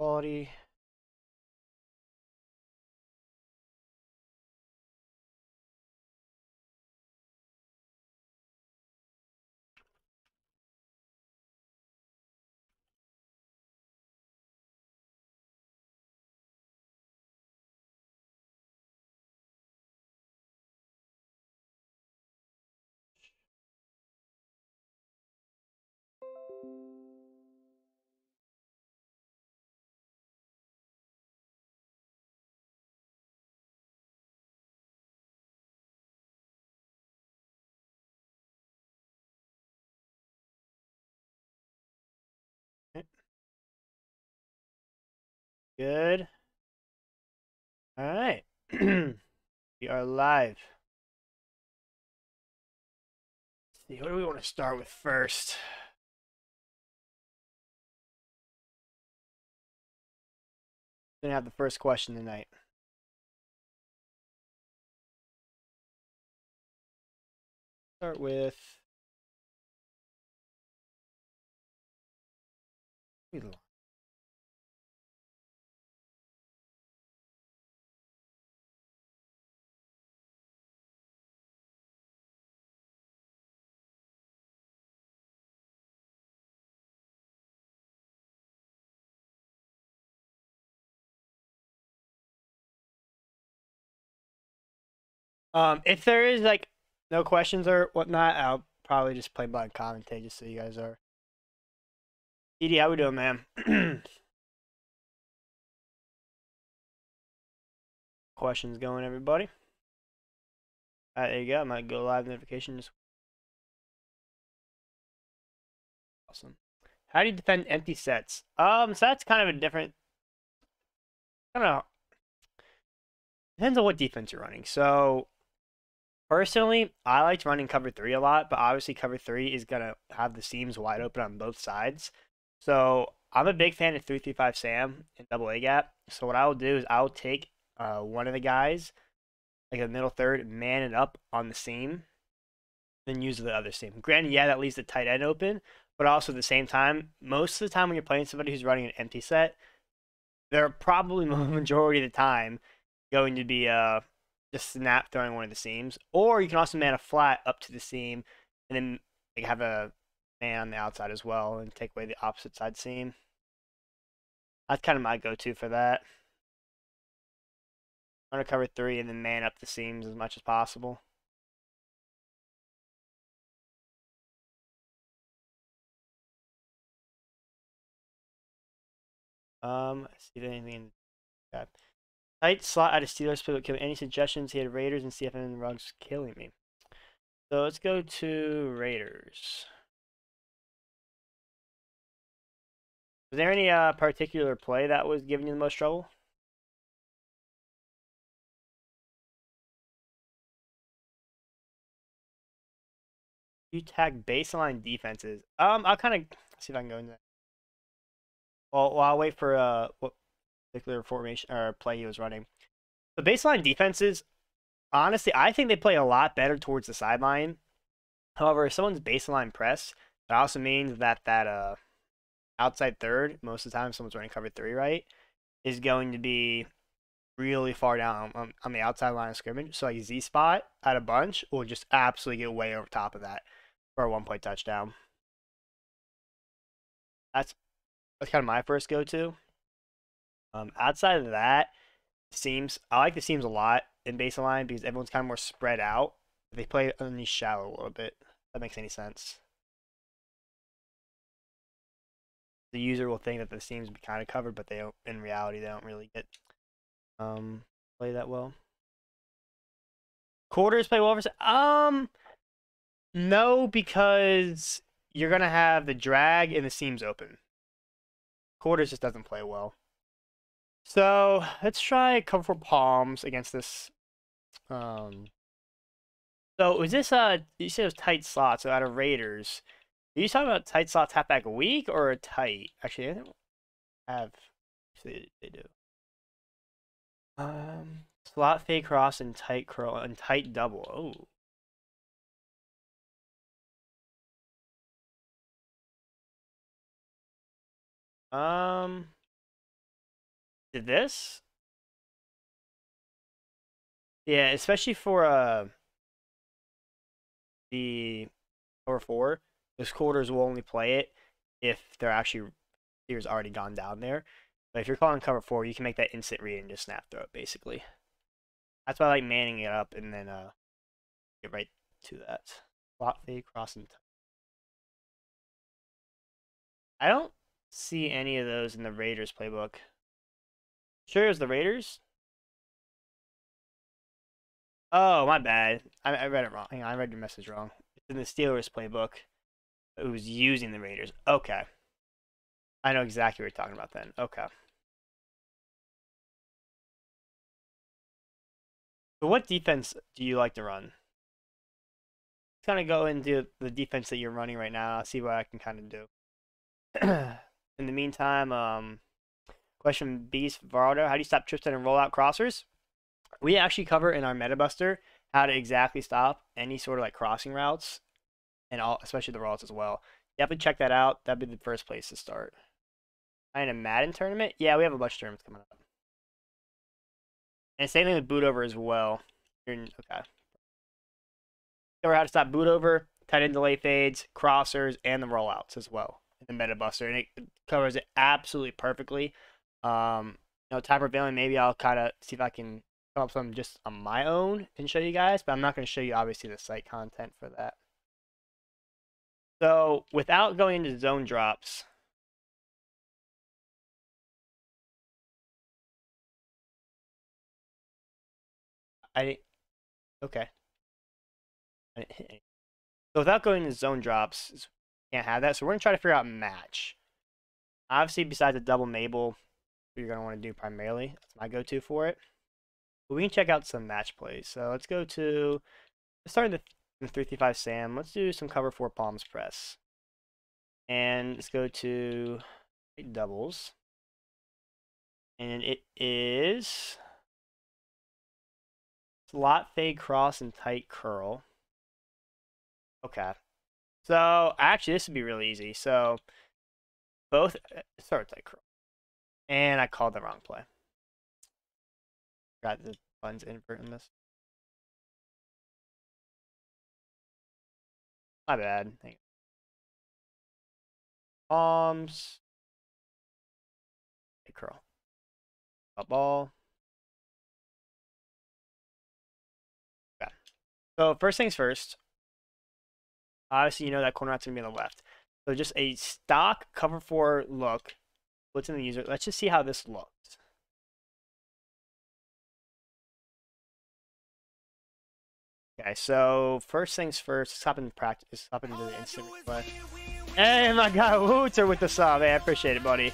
quality. Good. All right. We are live. Let's see, what do we want to start with first? Gonna have the first question tonight. Start with. If there is like no questions or whatnot, I'll probably just play blind commentate just so you guys are. Edie, how we doing, man? Questions going, everybody? All right, there you go. I might go live notification. Just awesome. How do you defend empty sets? So that's kind of a different. I don't know. Depends on what defense you're running. So personally, I liked running cover three a lot, but obviously cover three is gonna have the seams wide open on both sides. So I'm a big fan of 3-3-5 Sam in double A gap. So what I'll do is I'll take one of the guys, like a middle third, man it up on the seam, then use the other seam. Granted, yeah, that leaves the tight end open, but also at the same time, most of the time when you're playing somebody who's running an empty set, they're probably majority of the time going to be just snap throwing one of the seams. Or you can also man a flat up to the seam and then like, have a man on the outside as well and take away the opposite side seam. That's kind of my go-to for that. I'm going to cover three and then man up the seams as much as possible. Let's see if anything in the chat. Tight slot out of Steelers playbook killing. Any suggestions? He had Raiders and CFN rugs killing me. So let's go to Raiders. Was there any particular play that was giving you the most trouble? You tag baseline defenses. I'll kind of see if I can go into that. Well, I'll wait for what particular formation or play he was running. The baseline defenses, honestly, I think they play a lot better towards the sideline. However, if someone's baseline press, it also means that outside third, most of the time someone's running cover three, right, is going to be really far down on the outside line of scrimmage. So like Z spot at a bunch will just absolutely get way over top of that for a 1 point touchdown. That's kind of my first go-to. Outside of that, seams. I like the seams a lot in baseline because everyone's kind of more spread out. They play underneath shallow a little bit. If that makes any sense. The user will think that the seams be kind of covered, but they don't. In reality, they don't really get play that well. Quarters play well for no, because you're gonna have the drag and the seams open. Quarters just doesn't play well. So let's try cover for palms against this. So was this you said it was tight slot, so out of Raiders. Are you talking about tight slot tap back weak or a tight? Actually, I don't have they do. Slot fade cross and tight curl and tight double. Oh. Did this? Yeah, especially for the cover four, those quarters will only play it if they're actually receivers already gone down there. But if you're calling cover four, you can make that instant read and just snap throw it basically. That's why I like manning it up and then get right to that. Slot fade, cross, and I don't see any of those in the Raiders playbook. Sure, it was the Raiders? Oh, my bad. I read it wrong. Hang on, I read your message wrong. It's in the Steelers playbook. It was using the Raiders. Okay. I know exactly what you're talking about then. Okay. So what defense do you like to run? Let's kind of go into the defense that you're running right now. I'll see what I can kind of do. In the meantime, question Beast Vardo, how do you stop trips and roll out crossers? We actually cover in our Meta Buster how to exactly stop any sort of like crossing routes and all, especially the routes as well. Definitely check that out. That'd be the first place to start. In a Madden tournament? Yeah, we have a bunch of tournaments coming up. And same thing with boot over as well. Okay. Cover how to stop boot over, tight end delay fades, crossers, and the rollouts as well in the Meta Buster, and it covers it absolutely perfectly. Time prevailing, maybe I'll kind of see if I can come up with some just on my own and show you guys, but I'm not going to show you obviously the site content for that. So without going into zone drops, okay. So without going into zone drops, can't have that. So we're going to try to figure out match. Obviously, besides a double Mabel, you're going to want to do primarily. That's my go-to for it. But we can check out some match plays. So let's start in the 335 Sam. Let's do some cover 4 palms press. And let's go to doubles. And it is slot fade cross and tight curl. Okay. So actually this would be really easy. So both start with tight curl. And I called the wrong play. Got the buttons invert in this. My bad. Hang on. Palms. Tight curl. Up ball. Okay. So first things first. Obviously, you know that corner out's going to be on the left. So just a stock cover 4 look. What's in the user? Let's just see how this looks. Okay, so first things first, let's hop into practice. Hop into the instant replay. Hey, my guy Hooter with the sub. Hey, I appreciate it, buddy.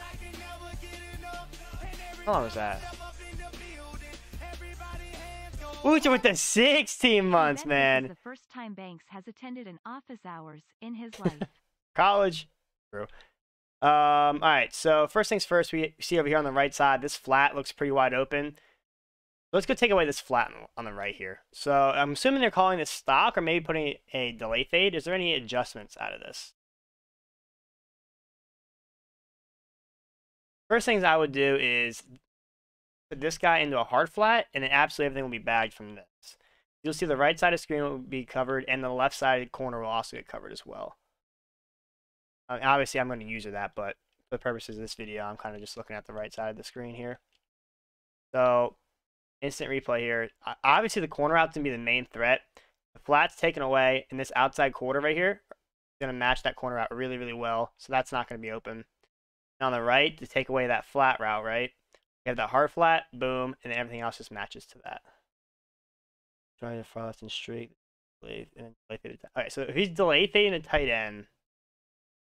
How long was that? Hooter with the 16 months, man. The first time Banks has attended an office hours in his life. College. True. All right, so first things first, we see over here on the right side, this flat looks pretty wide open. Let's go take away this flat on the right here. So I'm assuming they're calling this stock or maybe putting a delay fade. Is there any adjustments out of this? First things I would do is put this guy into a hard flat, and then absolutely everything will be bagged from this. You'll see the right side of the screen will be covered, and the left side corner will also get covered as well. Obviously, I'm going to use that, but for the purposes of this video, I'm kind of just looking at the right side of the screen here. So instant replay here. Obviously, the corner out's going to be the main threat. The flat's taken away, and this outside quarter right here is going to match that corner out really, really well. So that's not going to be open. And on the right, to take away that flat route, right? You have that hard flat, boom, and then everything else just matches to that. Trying to frost and straight. And then delay fade. Alright, so if he's delay fading a tight end,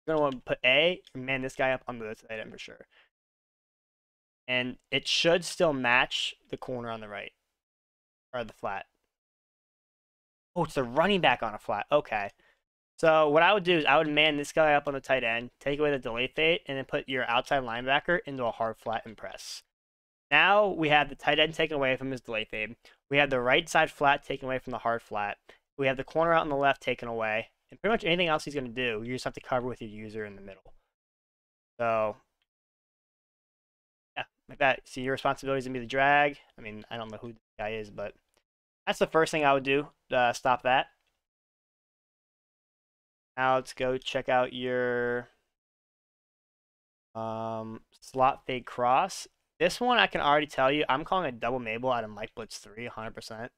you're going to want to put A and man this guy up under the tight end for sure. And it should still match the corner on the right. Or the flat. Oh, it's the running back on a flat. Okay. So what I would do is I would man this guy up on the tight end, take away the delay fade, and then put your outside linebacker into a hard flat and press. Now we have the tight end taken away from his delay fade. We have the right side flat taken away from the hard flat. We have the corner out on the left taken away. And pretty much anything else he's going to do, you just have to cover with your user in the middle. So, yeah. like that. See, your responsibility is gonna be the drag. I mean, I don't know who the guy is, but that's the first thing I would do to stop that. Now let's go check out your slot fade cross. This one I can already tell you, I'm calling a double Mabel out of Mike Blitz 3, 100%.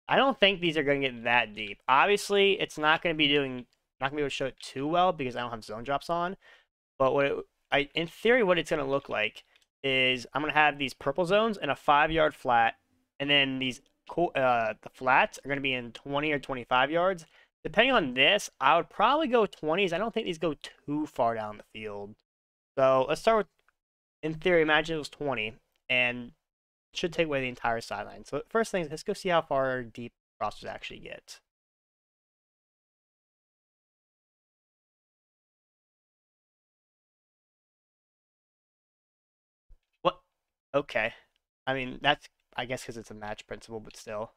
I don't think these are going to get that deep. Obviously, it's not going to be able to show it too well because I don't have zone drops on. But in theory, what it's going to look like is I'm going to have these purple zones and a 5-yard flat, and then the flats are going to be in 20 or 25 yards. Depending on this, I would probably go 20s. I don't think these go too far down the field. So let's start with, in theory, imagine it was 20, and should take away the entire sideline. So first thing is, let's go see how far deep crossers actually get. What? Okay. I mean, that's, I guess, because it's a match principle, but still.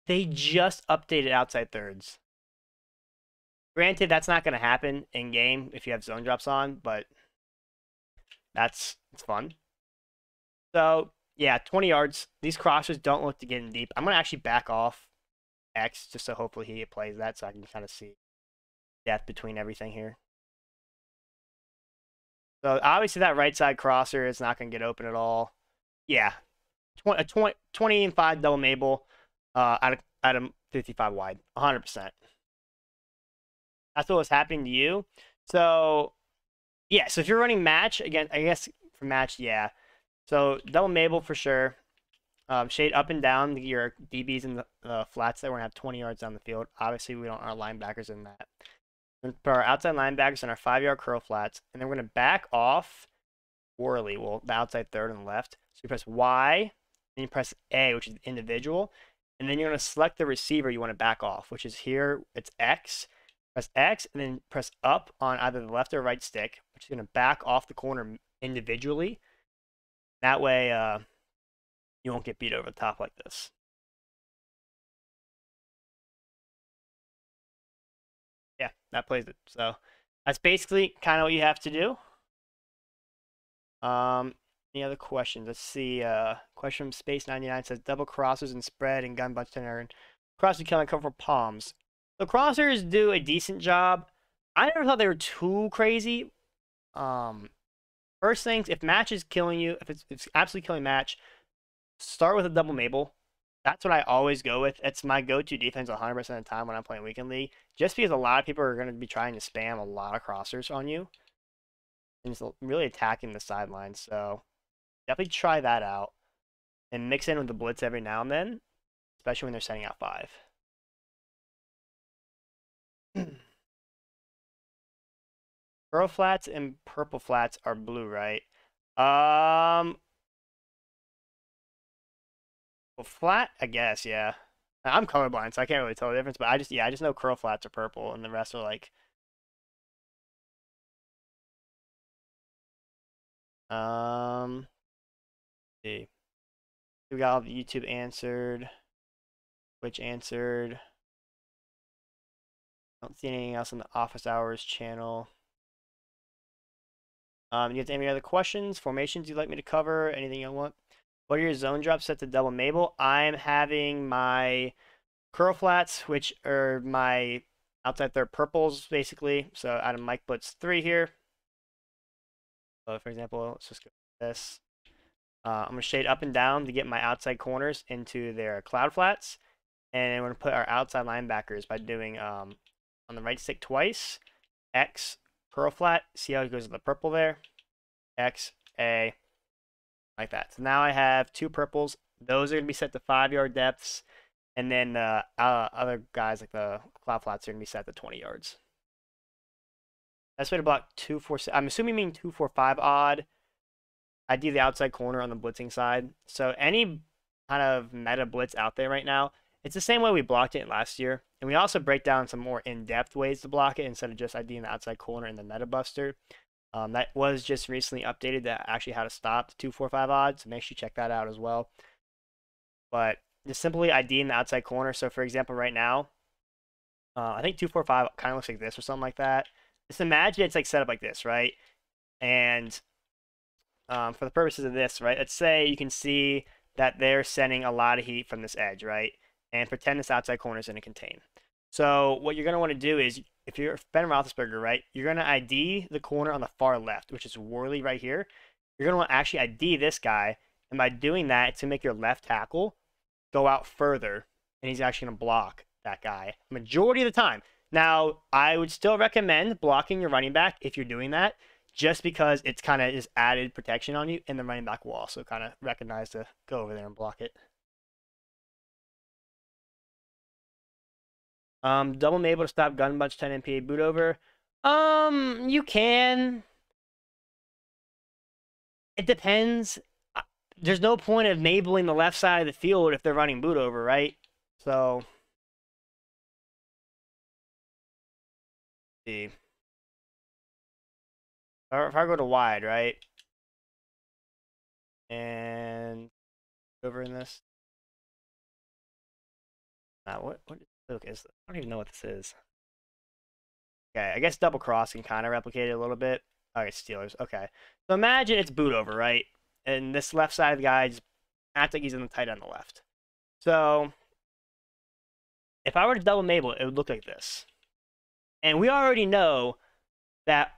They just updated outside thirds. Granted, that's not going to happen in game if you have zone drops on, but it's fun. So yeah, 20 yards. These crossers don't look to get in deep. I'm going to actually back off X just so hopefully he plays that so I can kind of see depth between everything here. So obviously that right side crosser is not going to get open at all. Yeah, 20 and 5 double Mabel out of 55 wide, 100%. That's what was happening to you. So yeah, so if you're running match again, I guess for match, yeah. So double Mabel for sure. Shade up and down your DBs and the flats that we're gonna have 20 yards down the field. Obviously, we don't our linebackers in that. We're gonna put our outside linebackers in our 5-yard curl flats, and then we're gonna back off Worley, well, the outside third on the left. So you press Y, and you press A, which is individual, and then you're gonna select the receiver you want to back off, which is here. It's X. Press X, and then press up on either the left or right stick, which is gonna back off the corner individually. That way, you won't get beat over the top like this. Yeah, that plays it. So that's basically kind of what you have to do. Any other questions? Let's see. Question from Space 99 says double crossers and spread and gun bunch tenor and crossers killing cover for palms. The crossers do a decent job. I never thought they were too crazy. First things, if match is killing you, if it's absolutely killing match, start with a double Mabel. That's what I always go with. It's my go-to defense 100% of the time when I'm playing Weekend League. Just because a lot of people are going to be trying to spam a lot of crossers on you. And it's really attacking the sidelines. So definitely try that out. And mix in with the blitz every now and then. Especially when they're sending out 5. Pearl flats and purple flats are blue, right? Well, flat, I guess, yeah. I'm colorblind, so I can't really tell the difference, but I just know curl flats are purple, and the rest are like, see. We got all the YouTube answered, Twitch answered. Don't see anything else in the office hours channel. You have any other questions, formations you'd like me to cover, anything you want? What are your zone drops set to double Mabel? I'm having my curl flats, which are my outside third purples, basically. So out of Mike Blitz 3 here. So for example, let's just go with this. I'm going to shade up and down to get my outside corners into their cloud flats. And we're going to put our outside linebackers by doing on the right stick twice. X, curl flat. See how it goes with the purple there? X, A, like that. So now I have 2 purples. Those are going to be set to 5-yard depths. And then other guys like the cloud flats are going to be set to 20 yards. Best way to block 2, 4, 6. I'm assuming you mean 2, 4, 5 odd. I do the outside corner on the blitzing side. So any kind of meta blitz out there right now, it's the same way we blocked it last year. And we also break down some more in-depth ways to block it instead of just IDing the outside corner and the meta buster. That was just recently updated that actually how to stop the 245 odds. So make sure you check that out as well. But just simply ID in the outside corner. So for example, right now, I think 245 kind of looks like this or something like that. Just imagine it's like set up like this, right? And for the purposes of this, right? Let's say you can see that they're sending a lot of heat from this edge, right? And pretend this outside corner is going to contain. So what you're going to want to do is, if you're Ben Roethlisberger, right, you're going to ID the corner on the far left, which is Worley right here. You're going to want to actually ID this guy, and by doing that, it's going to make your left tackle go out further, and he's actually going to block that guy majority of the time. Now, I would still recommend blocking your running back if you're doing that, just because it's kind of just added protection on you, and the running back will also kind of recognize to go over there and block it. Double Mabel to stop gun bunch 10 MPA boot over. You can. It depends. There's no point of mabling the left side of the field if they're running boot over, right? So, let's see. If I go to wide, right? And over in this. What is this? I don't even know what this is. Okay, I guess double cross can kind of replicate it a little bit. Okay, Steelers. Okay. So imagine it's boot over, right? And this left side of the guy just acts like he's in the tight end on the left. So if I were to double Mabel, it would look like this. And we already know that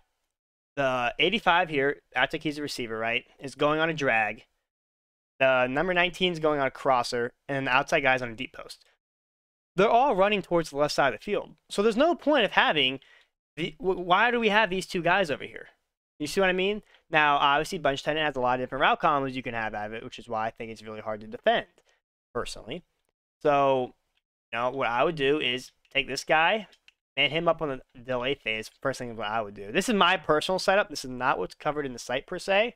the 85 here, acts like he's a receiver, right, is going on a drag. The number 19 is going on a crosser, and the outside guy's on a deep post. They're all running towards the left side of the field. So there's no point of having why do we have these two guys over here? You see what I mean? Now, obviously, bunch tight end has a lot of different route combos you can have out of it, which is why I think it's really hard to defend, personally. So, what I would do is take this guy, man him up on the delay phase. First thing what I would do. This is my personal setup. This is not what's covered in the site per se.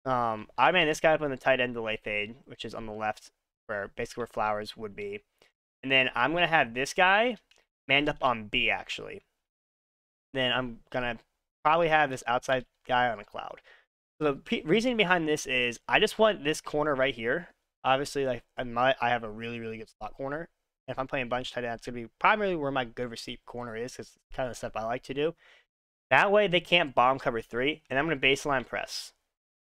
I man this guy up on the tight end delay fade, which is on the left, basically where Flowers would be. And then I'm going to have this guy manned up on B, actually. Then I'm going to probably have this outside guy on a cloud. So the reason behind this is I just want this corner right here. Obviously, like I have a really, really good slot corner. And if I'm playing bunch tight end, it's going to be primarily where my good receive corner is, because it's kind of the stuff I like to do. That way, they can't bomb cover 3, and I'm going to baseline press.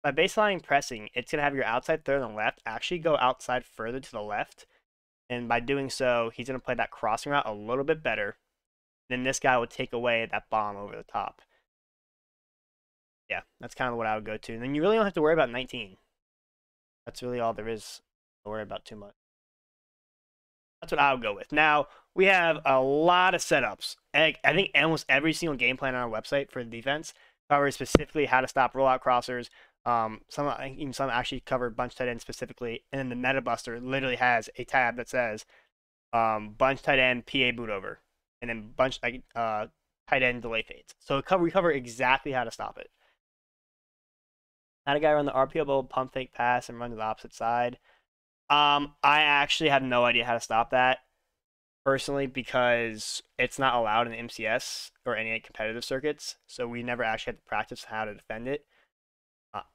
By baseline pressing, it's going to have your outside third on the left actually go outside further to the left. And by doing so, he's going to play that crossing route a little bit better. Then this guy will take away that bomb over the top. Yeah, that's kind of what I would go to. And then you really don't have to worry about 19. That's really all there is to worry about too much. That's what I would go with. Now, we have a lot of setups. I think almost every single game plan on our website for the defense covers specifically how to stop rollout crossers. Some actually cover bunch tight end specifically. And then the Meta Buster literally has a tab that says bunch tight end PA boot over. And then bunch tight end delay fades. So we cover exactly how to stop it. How to guy run the RPO bowl, pump fake pass, and run to the opposite side. I actually have no idea how to stop that personally, because it's not allowed in the MCS or any competitive circuits. So we never actually had to practice how to defend it.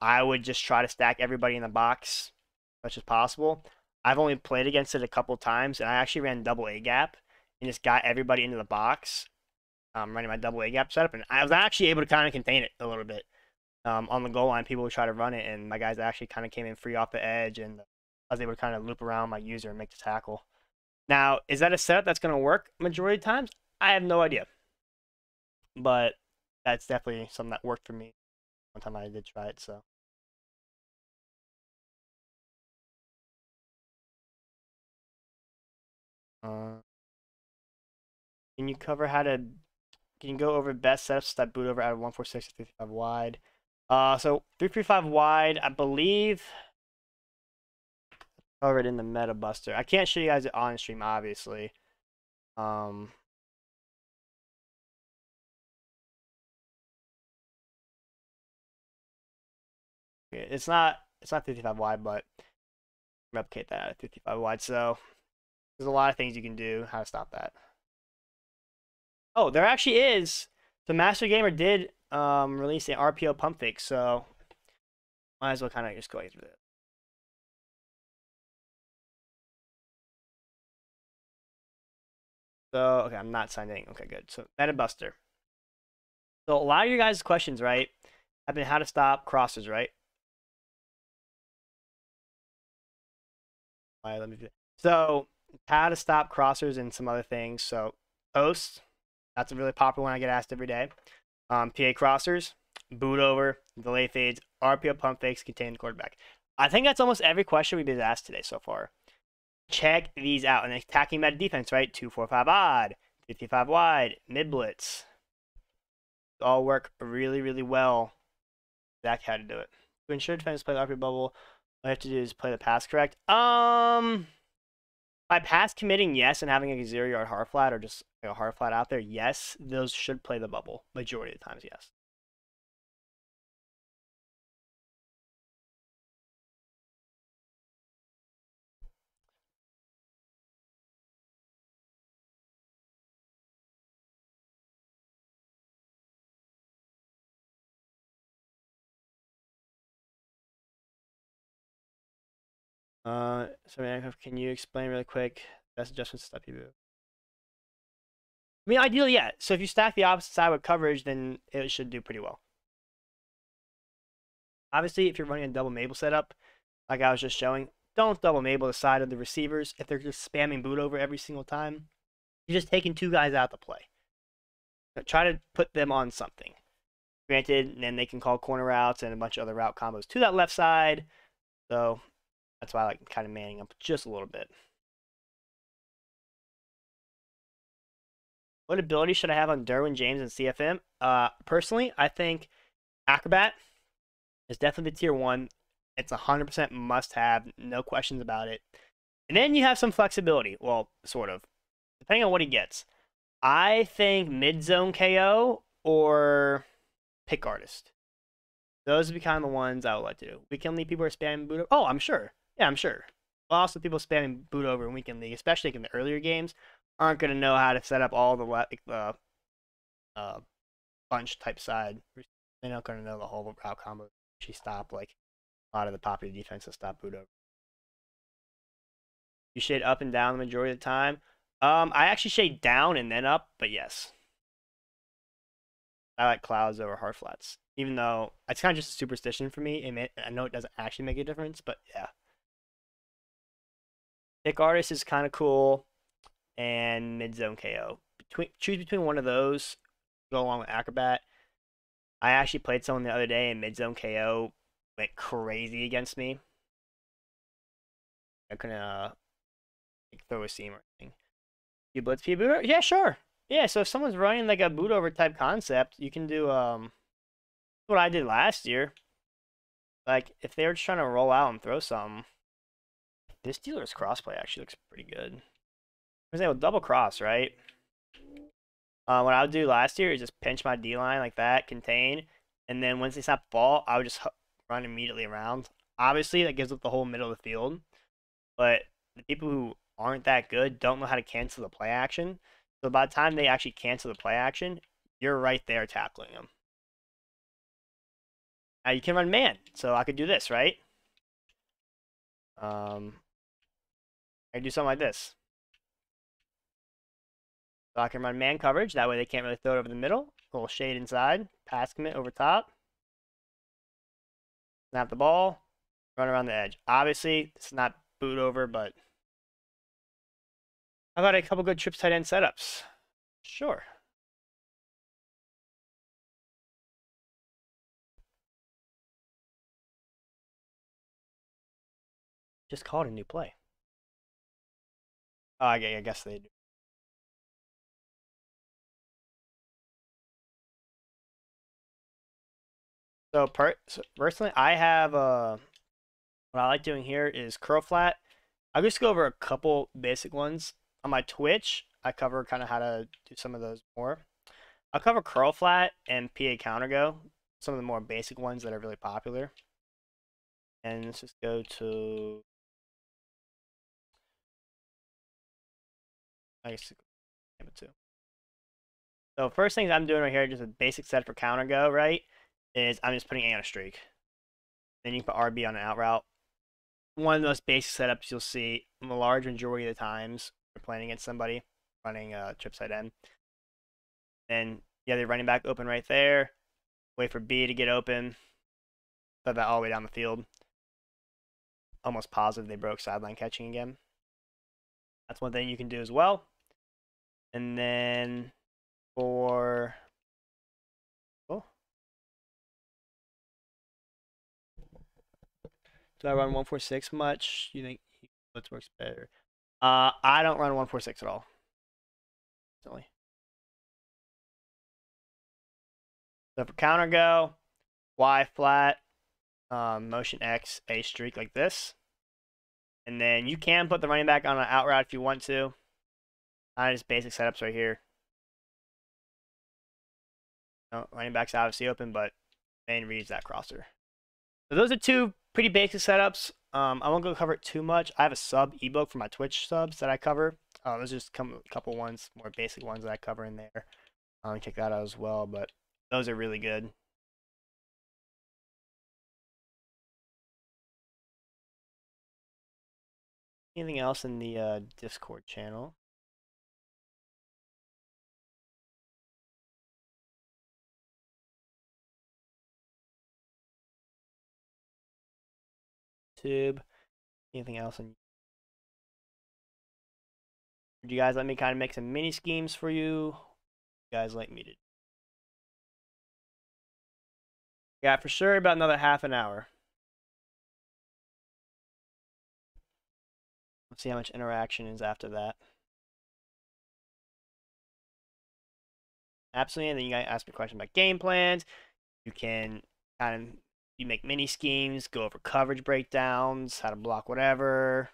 I would just try to stack everybody in the box as much as possible. I've only played against it a couple times, and I actually ran double A gap and just got everybody into the box, running my double A gap setup, and I was actually able to kind of contain it a little bit. On the goal line, people would try to run it, and my guys actually kind of came in free off the edge, and I was able to kind of loop around my user and make the tackle. Now, is that a setup that's going to work majority of times? I have no idea. But that's definitely something that worked for me one time I did try it, so. Can you cover how to... Can you go over best setups that boot over out of 146 to 335 wide? So 335 wide, I believe... Covered in the Meta Buster. I can't show you guys it on stream, obviously. It's not 55 wide, but replicate that at 55 wide. So there's a lot of things you can do how to stop that. Oh, there actually is. The Master Gamer did released an RPO pump fake, so might as well kind of just go through it. So, okay, I'm not signing. Okay, good. So, Meta Buster. So, a lot of your guys' questions, right, have been how to stop crosses, right? All right, let me do it. So, how to stop crossers and some other things. So, posts, that's a really popular one I get asked every day. PA crossers, boot over, delay fades, RPO pump fakes, contain the quarterback. I think that's almost every question we've been asked today so far. Check these out. And attacking meta defense, right? 2-4-5 odd, 55 wide, mid blitz. All work really, really well. Exactly how to do it. To ensure defenders play the RPO bubble, all you have to do is play the pass correct. By pass committing, yes, and having a 0-yard hard flat or just a hard flat out there, yes, those should play the bubble. Majority of the times, yes. So can you explain really quick best adjustments to stop you? I mean, ideally, yeah. So if you stack the opposite side with coverage, then it should do pretty well. Obviously, if you're running a double Mabel setup, like I was just showing, don't double Mabel the side of the receivers if they're just spamming boot over every single time. You're just taking two guys out the play. But try to put them on something. Granted, and then they can call corner routes and a bunch of other route combos to that left side. So that's why I like kind of manning up just a little bit. What ability should I have on Derwin James and CFM? Personally, I think Acrobat is definitely the tier 1. It's 100% must have, no questions about it. And then you have some flexibility. Well, sort of. Depending on what he gets. I think mid zone KO or pick artist. Those would be kind of the ones I would like to do. Weekend league people are spamming boot over. Oh, I'm sure. Yeah, I'm sure. But also, people spamming boot over in weekend league, especially in the earlier games, aren't going to know how to set up all the bunch type side. They're not going to know the whole route combo. She stop like a lot of the popular defenses stop boot over. You shade up and down the majority of the time. I actually shade down and then up, but yes. I like clouds over hard flats. Even though it's kind of just a superstition for me. I know it doesn't actually make a difference, but yeah. Pick artist is kind of cool. And mid zone KO. Choose between one of those. Go along with acrobat. I actually played someone the other day and mid zone KO went crazy against me. I couldn't like, throw a seam or anything. You blitz P boot? Yeah, sure. Yeah, so if someone's running like a boot over type concept, you can do what I did last year. Like if they were just trying to roll out and throw something, this dealer's crossplay actually looks pretty good. For example, double cross, right? What I would do last year is just pinch my D line like that, contain, and then once they stop the ball, I would just run immediately around. Obviously, that gives up the whole middle of the field, but the people who aren't that good don't know how to cancel the play action. So by the time they actually cancel the play action, you're right there tackling them. Now you can run man, so I could do this, right? I could do something like this. So I can run man coverage. That way they can't really throw it over the middle. A little shade inside. Pass commit over top. Snap the ball. Run around the edge. Obviously, this is not boot over, but how about a couple good trips tight end setups? Sure. Just call it a new play. Oh, I guess they do. So personally, I have what I like doing here is curl flat. I'll just go over a couple basic ones. On my Twitch, I cover kind of how to do some of those more. I'll cover curl flat and PA counter go, some of the more basic ones that are really popular. And let's just go to I guess two. So first things I'm doing right here, just a basic set for counter go, right, is I'm just putting A on a streak. Then you can put RB on an out route. One of the most basic setups you'll see the large majority of the times you're playing against somebody running trip side end. Then you have the running back open right there. Wait for B to get open. Set that all the way down the field. Almost positive they broke sideline catching again. That's one thing you can do as well. And then for do I run 146 much? You think blitz works better? I don't run 146 at all. Silly. So for counter go, Y flat, motion X, A streak like this. And then you can put the running back on an out route if you want to. Just basic setups right here. No, running back's obviously open, but main reads that crosser. So those are two pretty basic setups. I won't go cover it too much. I have a sub ebook for my Twitch subs that I cover. There's just a couple ones, more basic ones that I cover in there. Check that out as well, but those are really good. Anything else in the Discord channel? YouTube. Anything else? Would you guys let me kind of make some mini schemes for you? You guys like me to? Yeah, for sure about another half an hour. Let's see how much interaction is after that. Absolutely, and then you guys ask me questions about game plans. You can you make mini schemes, go over coverage breakdowns, how to block whatever.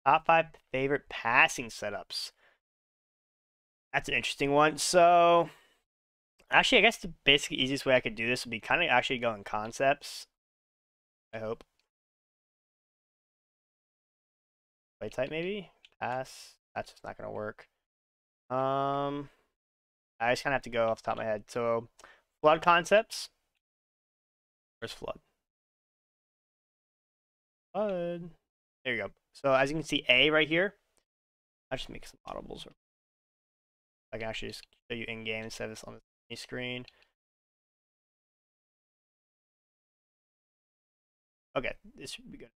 Top 5 favorite passing setups. That's an interesting one. So, actually, I guess the basic easiest way I could do this would be kind of actually going concepts. I hope. Play type maybe? Pass. That's just not going to work. I just kind of have to go off the top of my head. So, flood concepts. Where's flood? Flood. There you go. So, as you can see, A right here. I'll just make some audibles. I can actually just show you in game instead of this on the screen. Okay, this should be good.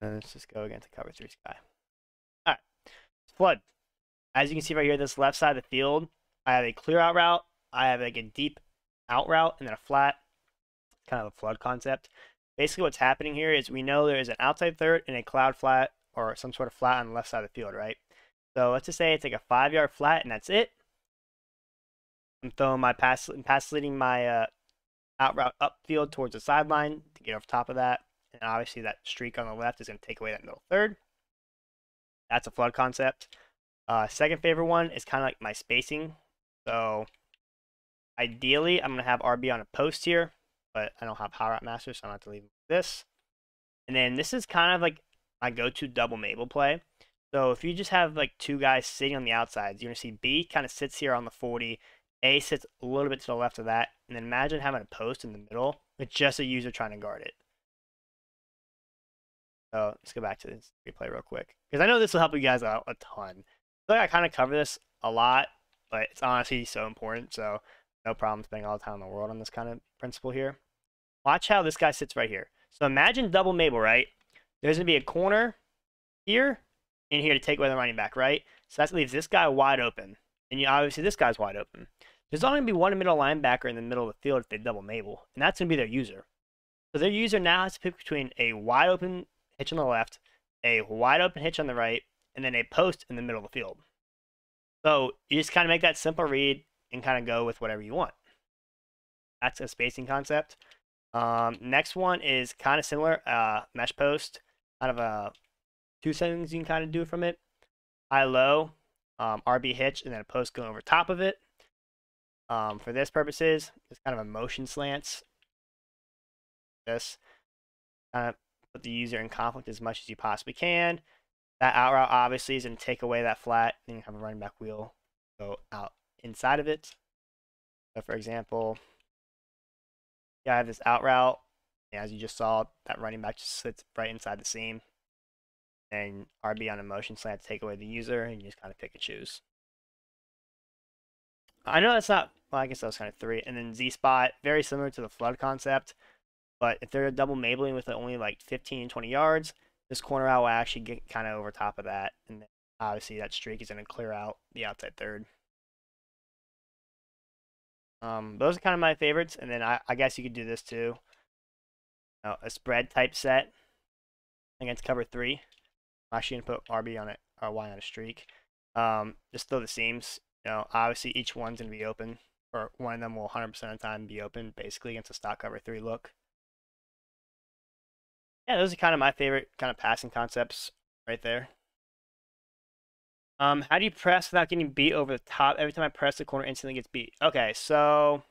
And let's just go again to cover 3 sky. Alright, flood. As you can see right here, this left side of the field, I have a clear out route, I have like a deep out route, and then a flat. Kind of a flood concept. Basically what's happening here is we know there is an outside third and a cloud flat, or some sort of flat on the left side of the field, right? So let's just say it's like a 5-yard flat, and that's it. I'm throwing my pass leading my out route upfield towards the sideline to get off top of that. And obviously that streak on the left is going to take away that middle third. That's a flood concept. Second favorite one is kind of like my spacing. So ideally, I'm going to have RB on a post here, but I don't have Power Route Master, so I'm going to have to leave this. And then this is kind of like my go-to double Mabel play. So if you just have like 2 guys sitting on the outsides, you're going to see B kind of sits here on the 40. A sits a little bit to the left of that. And then imagine having a post in the middle with just a user trying to guard it. So let's go back to this replay real quick, because I know this will help you guys out a ton. I feel like I kind of cover this a lot, but it's honestly so important. So no problem spending all the time in the world on this kind of principle here. Watch how this guy sits right here. So imagine double Mabel, right? There's going to be a corner here and here to take away the running back, right? So that leaves this guy wide open. And obviously this guy's wide open. There's only going to be one middle linebacker in the middle of the field if they double Mabel, and that's going to be their user. So their user now has to pick between a wide open hitch on the left, a wide open hitch on the right, and then a post in the middle of the field. So you just kind of make that simple read and kind of go with whatever you want. That's a spacing concept. Next one is kind of similar, mesh post. Kind of 2 things you can kind of do from it. High low. RB hitch, and then a post going over top of it. For this purposes, it's kind of a motion slants. This kind of put the user in conflict as much as you possibly can. That out route obviously is going to take away that flat, and you have a running back wheel go out inside of it. So for example, yeah, I have this out route, and as you just saw, that running back just sits right inside the seam. And RB on a motion slant to take away the user, and you just kind of pick and choose. I know that's not, well, I guess that was kind of 3. And then Z spot, very similar to the flood concept, but if they're double mabling with only like 15 and 20 yards, this corner out will actually get kind of over top of that, and then obviously that streak is going to clear out the outside third. Those are kind of my favorites, and then I guess you could do this too. A spread type set against cover 3. I'm actually going to put RB on it, or Y on a streak. Just throw the seams. Obviously each one's going to be open, or one of them will 100% of the time be open, basically against a stock cover 3 look. Yeah, those are kind of my favorite kind of passing concepts right there. How do you press without getting beat over the top? Every time I press, the corner instantly gets beat. Okay, so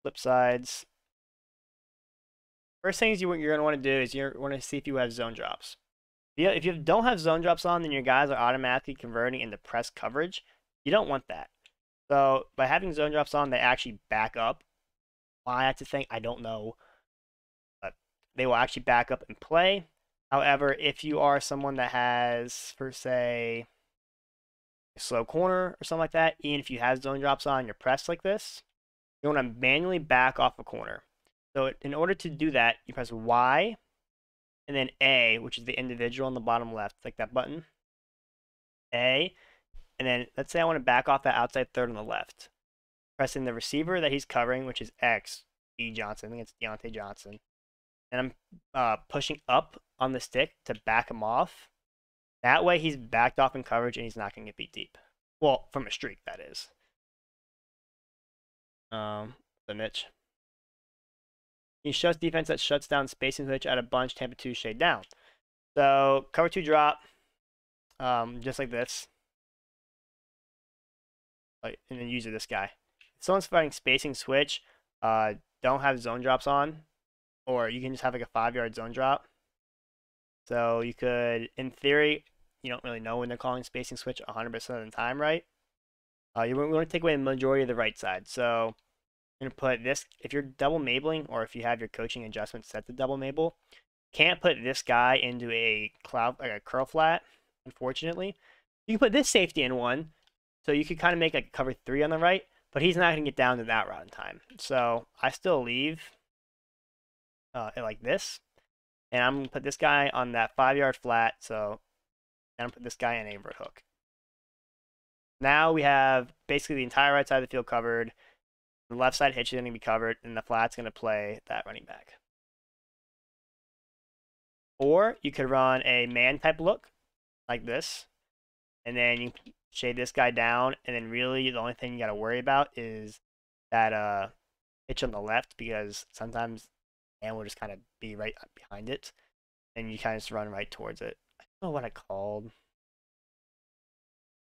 flip sides. First things you're going to want to do is you're want to see if you have zone drops. If you don't have zone drops on, then your guys are automatically converting into press coverage. You don't want that. So by having zone drops on, they actually back up. Why that's a thing, I don't know. But they will actually back up and play. However, if you are someone that has, per se, a slow corner or something like that, even if you have zone drops on your press like this, you want to manually back off a corner. So in order to do that, you press Y and then A, which is the individual on the bottom left, like that button. A, and then let's say I want to back off that outside third on the left. Pressing the receiver that he's covering, which is X, E Johnson, I think it's Deontay Johnson. And I'm pushing up on the stick to back him off. That way he's backed off in coverage and he's not going to get beat deep. Well, from a streak, that is. The niche. He shuts defense that shuts down spacing switch at a bunch, Tampa 2 shade down. So cover 2 drop, just like this. And then user this guy. If someone's fighting spacing switch, don't have zone drops on, or you can just have like a 5-yard zone drop. So you could, in theory, you don't really know when they're calling spacing switch 100% of the time, right? You want to take away the majority of the right side. So I'm going to put this, if you're double mabling, or if you have your coaching adjustment set to double mabel, can't put this guy into a cloud, like a curl flat, unfortunately. You can put this safety in one, so you could kind of make like cover 3 on the right, but he's not going to get down to that route in time. So I still leave it like this, and I'm going to put this guy on that 5-yard flat, so I'm going to put this guy in a vert hook. Now we have basically the entire right side of the field covered. The left side hitch is going to be covered, and the flat's going to play that running back. Or you could run a man type look like this, and then you shade this guy down, and then really the only thing you got to worry about is that hitch on the left, because sometimes man will just kind of be right behind it, and you kind of just run right towards it. I don't know what I called.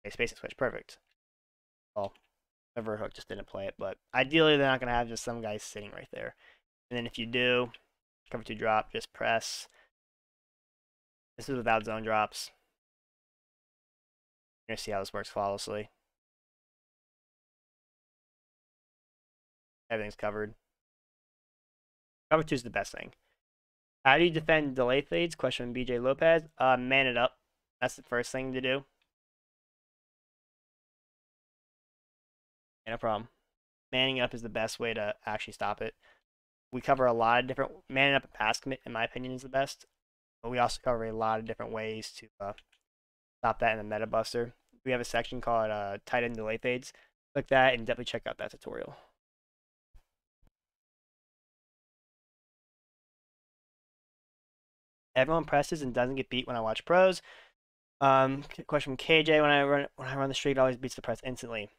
Okay, spacing switch, perfect. Well, the vert hook just didn't play it, but ideally they're not going to have just some guy sitting right there. And then if you do, cover 2 drop, just press. This is without zone drops. You're going to see how this works flawlessly. Everything's covered. Cover 2 is the best thing. How do you defend delay fades? Question from BJ Lopez. Man it up. That's the first thing to do. No problem. Manning up is the best way to actually stop it. We cover a lot of different, manning up and pass commit, in my opinion, is the best. But we also cover a lot of different ways to stop that in the meta buster. We have a section called tight end delay fades. Click that and definitely check out that tutorial. Everyone presses and doesn't get beat when I watch pros. Question from KJ: When I run the streak, it always beats the press instantly.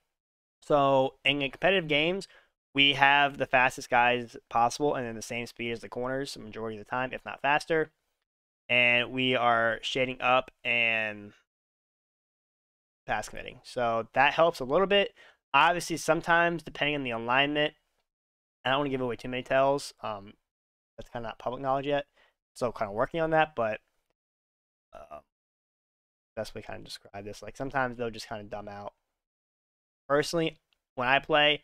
So in competitive games, we have the fastest guys possible, and then the same speed as the corners the majority of the time, if not faster. And we are shading up and pass committing. So that helps a little bit. Obviously, sometimes depending on the alignment, I don't want to give away too many tells. That's kind of not public knowledge yet. So kind of working on that, but best way to kind of describe this. Like sometimes they'll just kind of dumb out. Personally, when I play,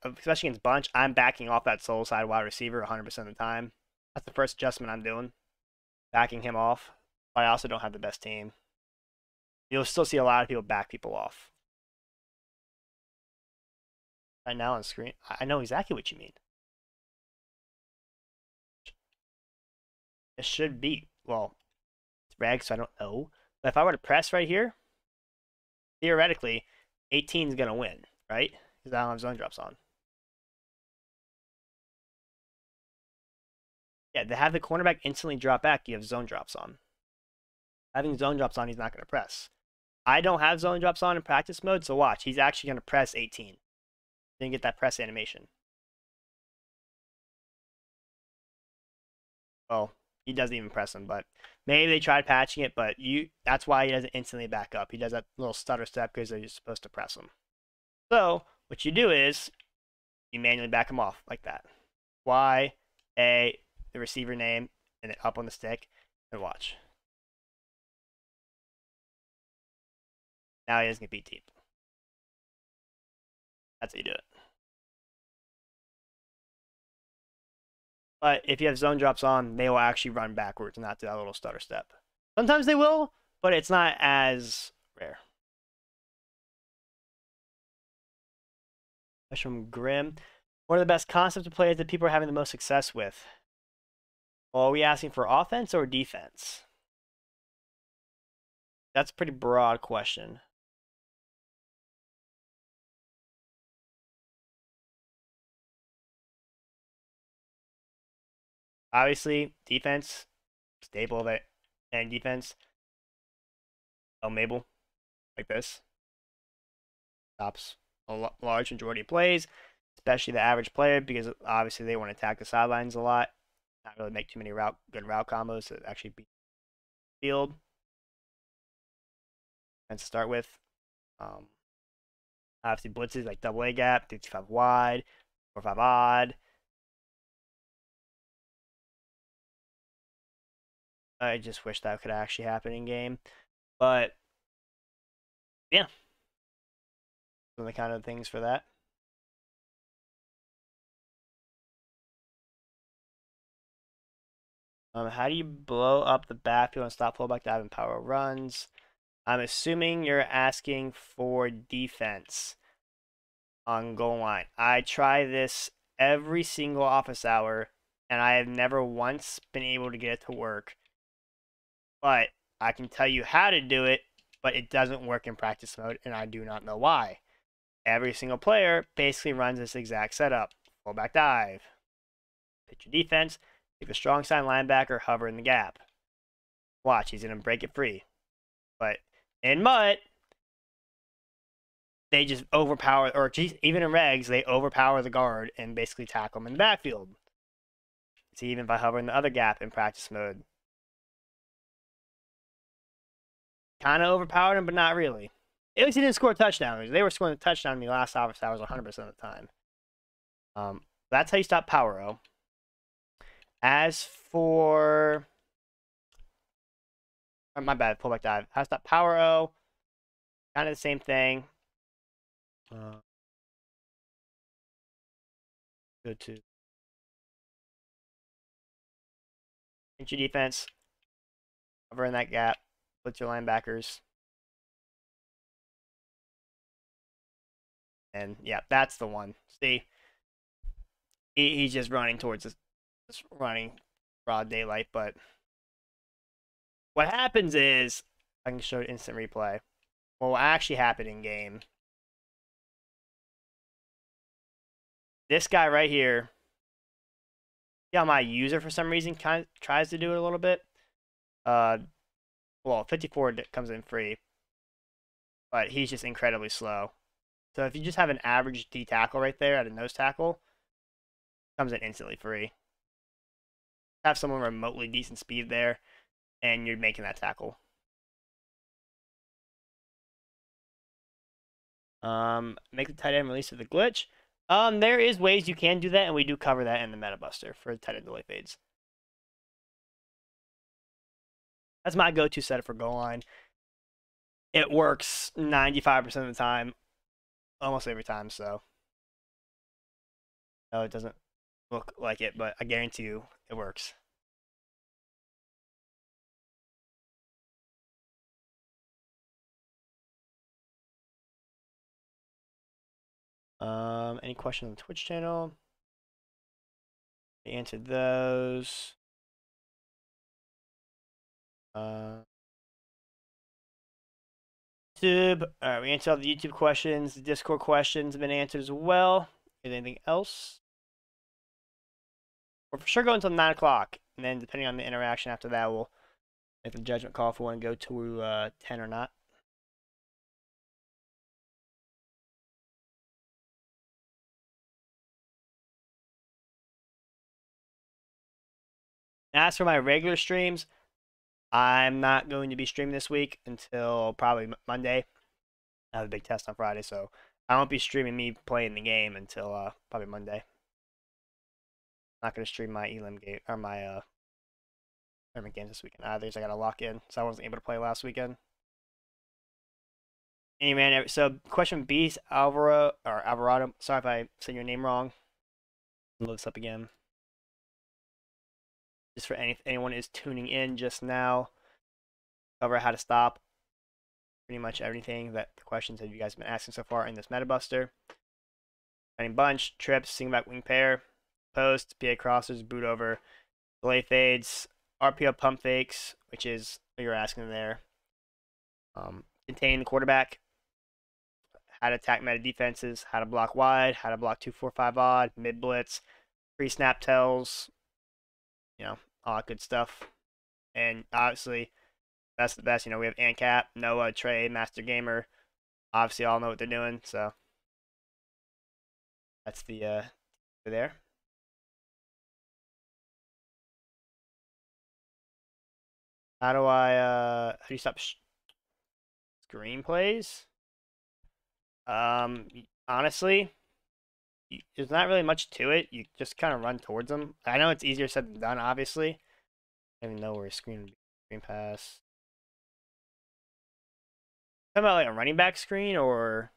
especially against bunch, I'm backing off that sole side wide receiver 100% of the time. That's the first adjustment I'm doing, backing him off. But I also don't have the best team. You'll still see a lot of people back people off. Right now on screen, I know exactly what you mean. It should be, well, it's rag, so I don't know. But if I were to press right here, theoretically, 18 is going to win, right? Because I don't have zone drops on. Yeah, to have the cornerback instantly drop back, you have zone drops on. Having zone drops on, he's not going to press. I don't have zone drops on in practice mode, so watch. He's actually going to press 18. Didn't get that press animation. Well, he doesn't even press him, but maybe they tried patching it, but that's why he doesn't instantly back up. He does that little stutter step because you're supposed to press him. So what you do is you manually back him off like that. Y, A, the receiver name, and then up on the stick, and watch. Now he doesn't get beat deep. That's how you do it. But if you have zone drops on, they will actually run backwards and not do that little stutter step. Sometimes they will, but it's not as rare. Question from Grim. What are the best concepts of plays that people are having the most success with? Well, are we asking for offense or defense? That's a pretty broad question. Obviously, defense, staple of it, and defense. El Mabel, like this. Stops a large majority of plays, especially the average player, because obviously they want to attack the sidelines a lot. Not really make too many good route combos to actually beat the field. And to start with, obviously blitzes like double A gap, 55 wide, 4-5 odd. I just wish that could actually happen in game, but yeah, some of the kind of things for that. How do you blow up the backfield and stop fullback dive and power runs? I'm assuming you're asking for defense on goal line. I try this every single office hour, and I have never once been able to get it to work. But I can tell you how to do it, but it doesn't work in practice mode, and I do not know why. Every single player basically runs this exact setup. Fullback dive. Pitch your defense. Take a strong side linebacker, hover in the gap. Watch, he's going to break it free. But in MUT, they just overpower, or even in regs, they overpower the guard and basically tackle him in the backfield. See, even if I hover in the other gap in practice mode. Kind of overpowered him, but not really. At least he didn't score a touchdown. They were scoring a touchdown in the last office hours 100% of the time. That's how you stop power O. As for... my bad, pullback dive. How to stop power O. Kind of the same thing. Go to pinch your defense. Cover in that gap. Blitz your linebackers. And yeah, that's the one. See, he's just running towards this running broad daylight. But what happens is, I can show instant replay. What will actually happen in game? This guy right here. See how my user for some reason kind of tries to do it a little bit. Well, 54 comes in free, but he's just incredibly slow. So if you just have an average D tackle right there at a nose tackle, comes in instantly free. Have someone remotely decent speed there, and you're making that tackle. Make the tight end release of the glitch. There is ways you can do that, and we do cover that in the Meta Buster for tight end delay fades. That's my go-to setup for goal line. It works 95% of the time, almost every time, so. No, it doesn't look like it, but I guarantee you it works. Any questions on the Twitch channel? We answered those. YouTube. All right, we answered all the YouTube questions. The Discord questions have been answered as well. Is there anything else? We're for sure going until 9 o'clock, and then depending on the interaction after that, we'll make the judgment call if we want to go to 10 or not. As for my regular streams, I'm not going to be streaming this week until probably Monday. I have a big test on Friday, so I won't be streaming me playing the game until probably Monday. I'm not going to stream my Elim game or my tournament games this weekend either, because I got to lock in, so I wasn't able to play last weekend. Anyway, so question B is Alvarado. Sorry if I said your name wrong. Load this up again. Just for anyone is tuning in just now, cover how to stop pretty much everything that the questions that you guys have been asking so far in this Meta Buster. Running bunch, trips, single back wing pair, post, PA crossers, boot over, delay fades, RPO pump fakes, which is what you're asking there. Contain the quarterback, how to attack meta defenses, how to block wide, how to block 2-4-5 odd, mid blitz, pre-snap tells, all that good stuff. And obviously, that's the best. We have ANCAP, Noah, Trey, Master Gamer. Obviously, all know what they're doing. So that's the there. How do you stop screenplays? Honestly, there's not really much to it. You just kind of run towards them. I know it's easier said than done, obviously. I don't even know where screen pass. Talking about like a running back screen, or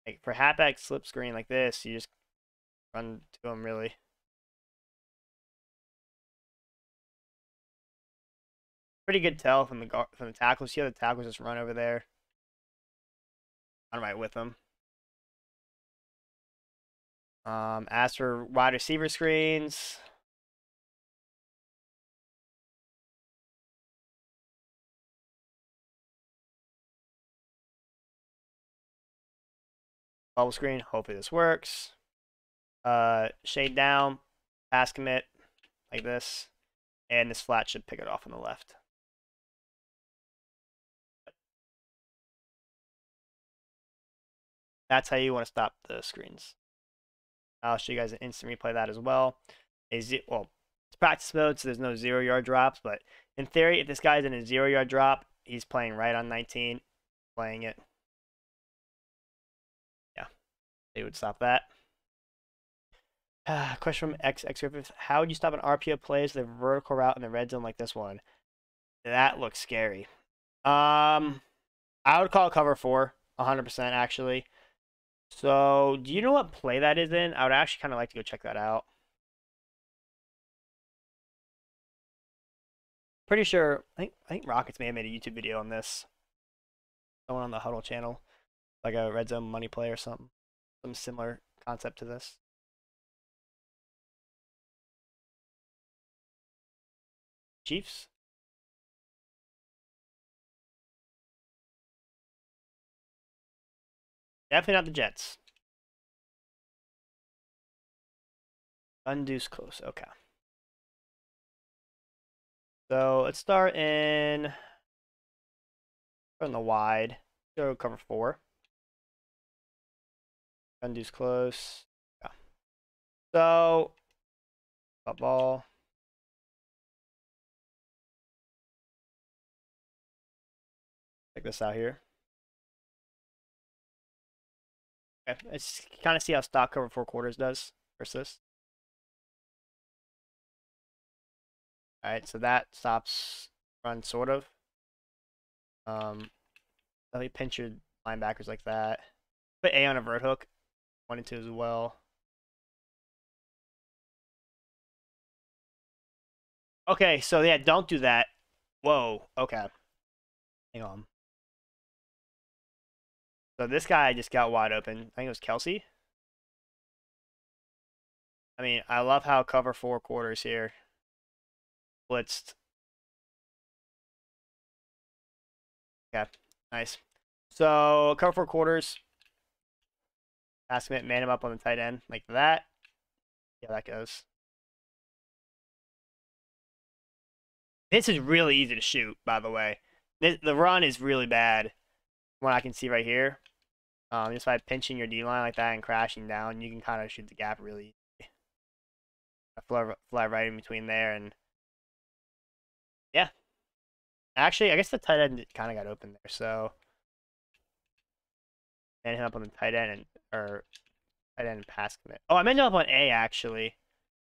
like for halfback slip screen like this, you just run to them really. Pretty good tell from the tackles. See how the tackles just run over there. I'm right with them. As for wide receiver screens, bubble screen. Hopefully this works. Shade down, pass commit like this, and this flat should pick it off on the left. That's how you want to stop the screens. I'll show you guys an instant replay of that as well. Well, it's practice mode, so there's no 0-yard drops, but in theory, if this guy's in a 0-yard drop, he's playing right on 19, playing it. Yeah, they would stop that. Question from X Griffith: how would you stop an RPO plays the vertical route in the red zone like this one? That looks scary. I would call cover 4, 100% actually. So, do you know what play that is in? I would actually kind of like to go check that out. Pretty sure. I think Rockets may have made a YouTube video on this. Someone on the Huddle channel, like a red zone money play or something. Some similar concept to this. Chiefs. Definitely not the Jets. Unduce close. Okay. So let's start in from the wide. Go cover 4. Unduce close. Yeah. So ball. Check this out here. Okay, let's kind of see how stock cover 4/4 does versus this. All right, so that stops run sort of. Let me pinch your linebackers like that. Put A on a vert hook. 1 and 2 as well. Okay, so yeah, don't do that. Whoa, okay. Hang on. So this guy just got wide open. I think it was Kelsey. I mean, I love how cover 4/4 here. Blitzed. Okay, nice. So cover 4/4. Ask him, man him up on the tight end like that. Yeah, that goes. This is really easy to shoot, by the way. The run is really bad. What I can see right here. Just by pinching your D line like that and crashing down, you can kind of shoot the gap really easy. Fly right in between there, and yeah. Actually, I guess the tight end kind of got open there, so man him up on the tight end or tight end and pass commit. Oh, I meant him up on A actually.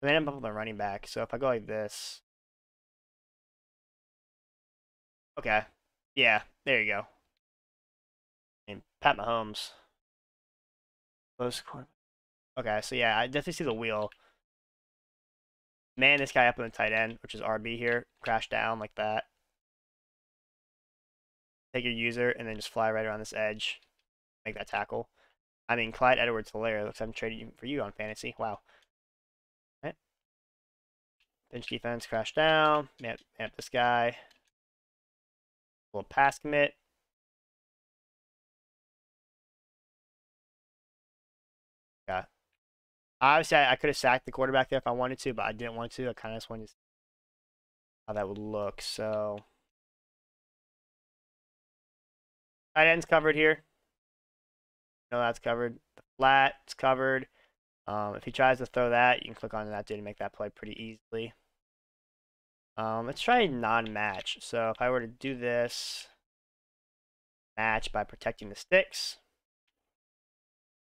I meant him up on the running back. So if I go like this, okay, yeah, there you go. And Pat Mahomes. Close corner. Okay, so yeah, I definitely see the wheel. Man, this guy up on the tight end, which is RB here, crash down like that. Take your user and then just fly right around this edge. Make that tackle. I mean, Clyde Edwards-Helaire looks like I'm trading for you on fantasy. Wow. Right. Bench defense, crash down. Man up this guy. A little pass commit. Yeah. Obviously, I could have sacked the quarterback there if I wanted to, but I didn't want to. I kind of just wanted to see how that would look. So, tight end's covered here. No, that's covered. The flat's covered. If he tries to throw that, you can click on that dude and make that play pretty easily. Let's try non-match. So if I were to do this, match by protecting the sticks,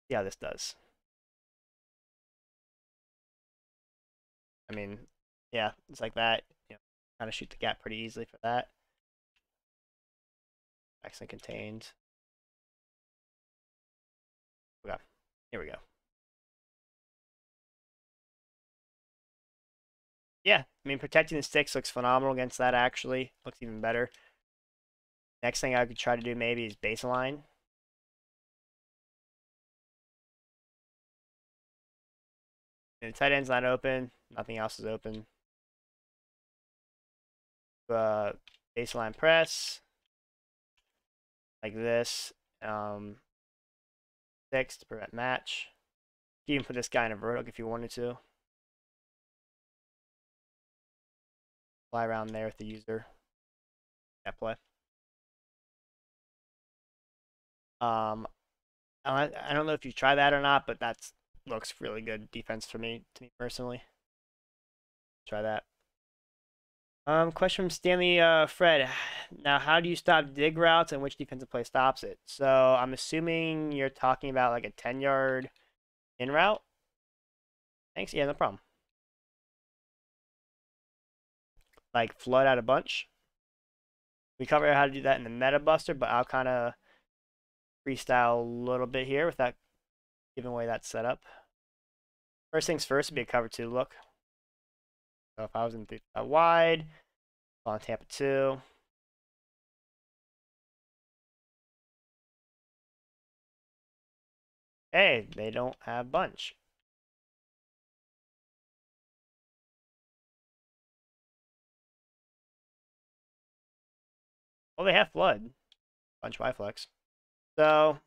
see how this does. I mean, yeah, it's like that. You know, kind of shoot the gap pretty easily for that. Accent contained. Okay, here we go. Yeah, I mean, protecting the sticks looks phenomenal against that, actually. Looks even better. Next thing I could try to do maybe is baseline. And the tight end's not open. Nothing else is open. Baseline press. Like this. Six to prevent match. You can put this guy in a vertical if you wanted to. Fly around there with the user. That play. I don't know if you try that or not, but that looks really good defense for me, to me personally. Try that. Question from Stanley Fred. Now, how do you stop dig routes and which defensive play stops it? So I'm assuming you're talking about like a 10-yard in route. Thanks. Yeah, no problem. Like flood out a bunch. We covered how to do that in the meta buster, but I'll kind of freestyle a little bit here without giving away that setup. First things first would be a cover 2 look. So if I was in 3 wide, on Tampa 2. Hey, they don't have bunch. Well, they have flood. Bunch Y flex. So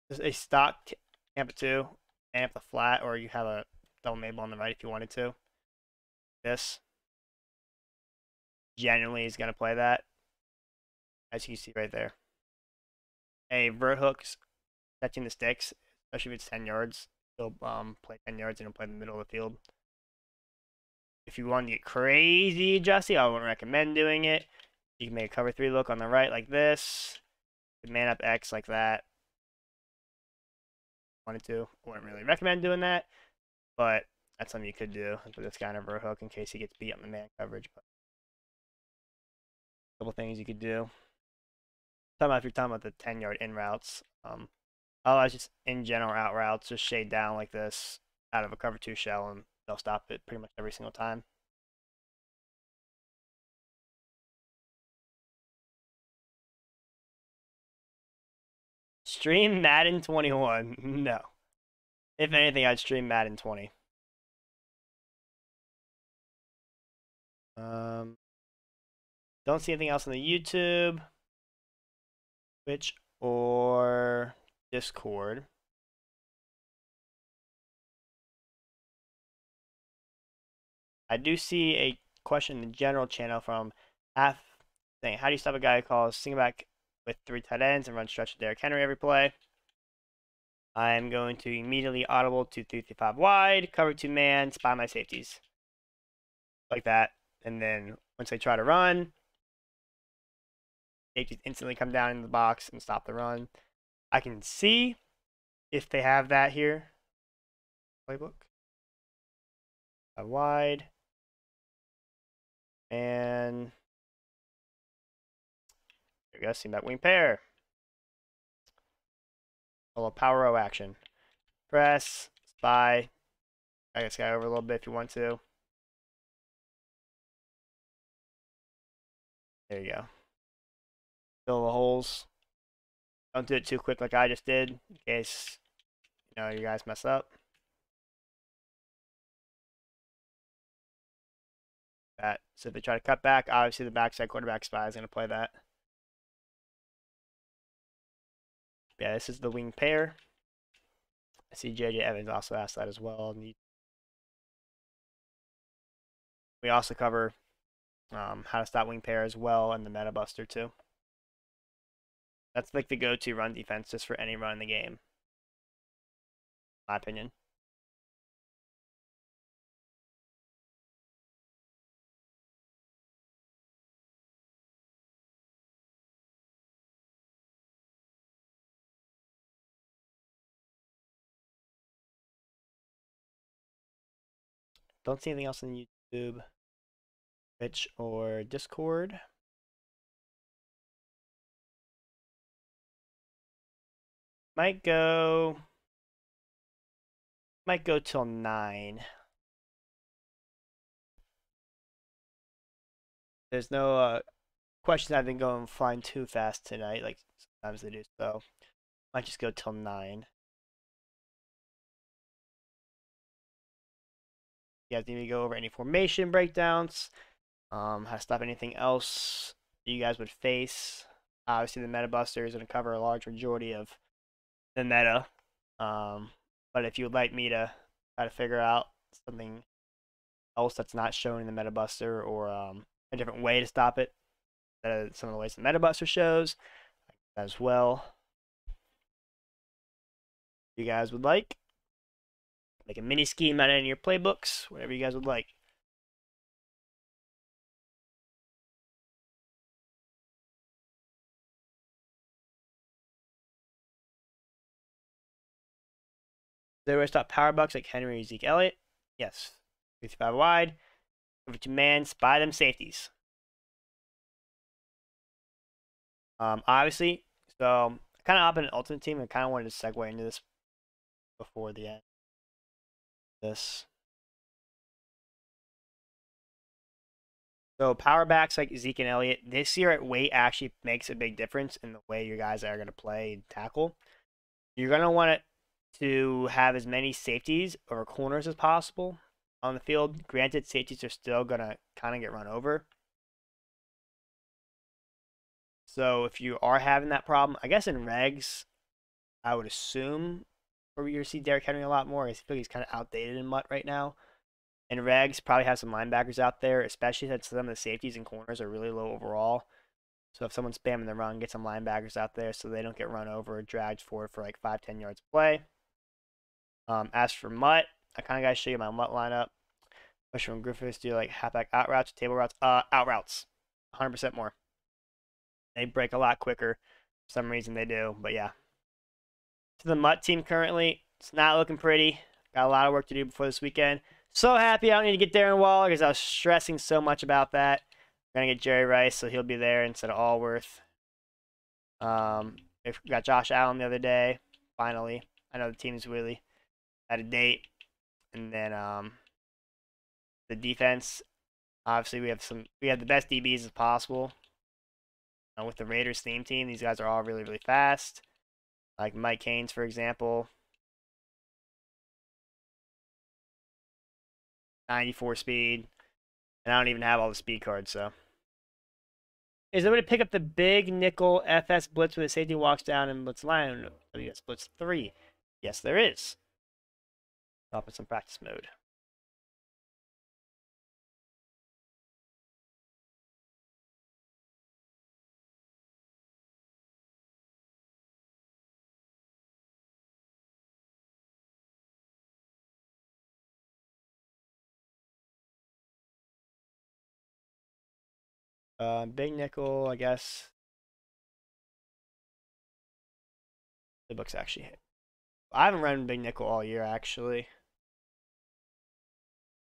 there's a stock Tampa 2, amp the flat, or you have a double Mabel on the right if you wanted to. This genuinely is going to play that, as you see right there. A vert hooks catching the sticks, especially if it's 10 yards. He'll play 10 yards and he'll play in the middle of the field. If you want to get crazy, Jesse, I wouldn't recommend doing it. You can make a cover 3 look on the right like this. Man up X like that. wanted to. I wouldn't really recommend doing that, but that's something you could do. Put this guy over a hook in case he gets beat on the man coverage. But a couple things you could do. If you're talking about the 10-yard in routes. Otherwise, just in general out routes, just shade down like this out of a cover 2 shell, and they'll stop it pretty much every single time. Stream Madden 21. No. If anything, I'd stream Madden 20. Don't see anything else on the YouTube, Twitch, or Discord. I do see a question in the general channel from Half saying, how do you stop a guy who calls single back with 3 tight ends and run stretch to Derrick Henry every play? I am going to immediately audible to 3-5 wide, cover 2 man, spy my safeties. Like that. And then once they try to run, safeties instantly come down in the box and stop the run. I can see if they have that here. Playbook. Wide. And there we go. See that wing pair. A little power row action. Press, spy. I guess guy over a little bit if you want to. There you go. Fill the holes. Don't do it too quick like I just did, in case you guys mess up. That. So if they try to cut back, obviously the backside quarterback spy is going to play that. Yeah, this is the wing pair. I see JJ Evans also asked that as well. We also cover how to stop wing pair as well, and the meta buster too. That's like the go-to run defense just for any run in the game, in my opinion. Don't see anything else on YouTube, Twitch, or Discord. Might go till 9. There's no questions I've been going flying too fast tonight, like sometimes they do, so might just go till 9. You guys need me to go over any formation breakdowns, how to stop anything else you guys would face. Obviously, the meta buster is going to cover a large majority of the meta. But if you would like me to try to figure out something else that's not shown in the meta buster, or a different way to stop it, some of the ways the meta buster shows as well, if you guys would like, make a mini scheme out of any of your playbooks, whatever you guys would like. There was stop power bucks like Henry or Zeke Elliott. Yes. 55 wide. Over to man, spy them safeties. Obviously, so kind of up in an ultimate team. I kind of wanted to segue into this before the end. So power backs like Zeke and Elliott this year at weight actually makes a big difference in the way your guys are going to play and tackle. You're going to want it to have as many safeties or corners as possible on the field. Granted, safeties are still going to kind of get run over. So if you are having that problem, I guess in regs, I would assume where you're going to see Derrick Henry a lot more. I feel like he's kind of outdated in MUT right now. And regs probably have some linebackers out there, especially since some of the safeties and corners are really low overall. So if someone's spamming the run, get some linebackers out there so they don't get run over or dragged forward for like 5-10 yards of play. As for MUT, I kind of got to show you my MUT lineup. Question from Griffiths, do you like halfback out routes, table routes? Out routes, 100% more. They break a lot quicker. For some reason they do, but yeah. To the MUT team currently, It's not looking pretty. Got a lot of work to do before this weekend. So happy I don't need to get Darren Waller because I was stressing so much about that. I'm going to get Jerry Rice, so he'll be there instead of Allworth. We got Josh Allen the other day, finally. I know the team's really out of date. And then the defense, obviously we have the best DBs as possible. With the Raiders theme team, these guys are all really, really fast. Like Mike Haynes, for example. 94 speed. And I don't even have all the speed cards, so. Is there a way to pick up the big nickel FS blitz where the safety walks down and blitz line? WS blitz 3. Yes, there is. Up in some practice mode. Big nickel, I guess. The book's actually. I haven't run big nickel all year, actually.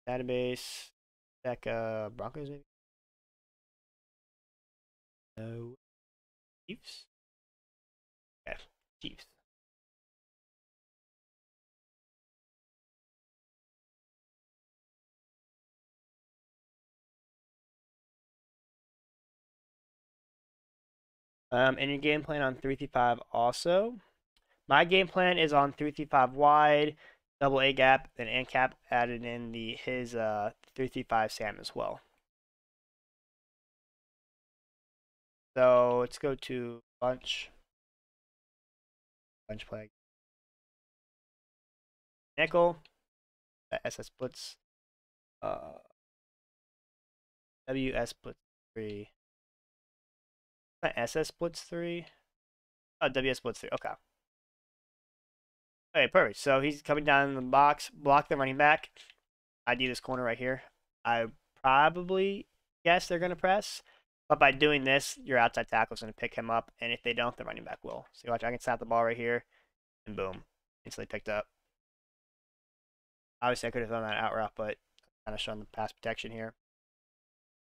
Database. Check Broncos, maybe? No. Chiefs? Okay, Chiefs. And your game plan on 3-5 also. My game plan is on 3-5 wide, double A gap, and ANCAP added in his 3-5 Sam as well. So let's go to bunch play. Nickel, SS blitz, WS blitz 3. Not SS blitz 3. Oh, WS blitz 3. Okay. Okay, perfect. So he's coming down in the box, block the running back. I do this corner right here. I probably guess they're going to press. But by doing this, your outside tackle is going to pick him up. And if they don't, the running back will. So watch, I can snap the ball right here. And boom. Instantly picked up. Obviously, I could have thrown that out route, but kind of showing the pass protection here.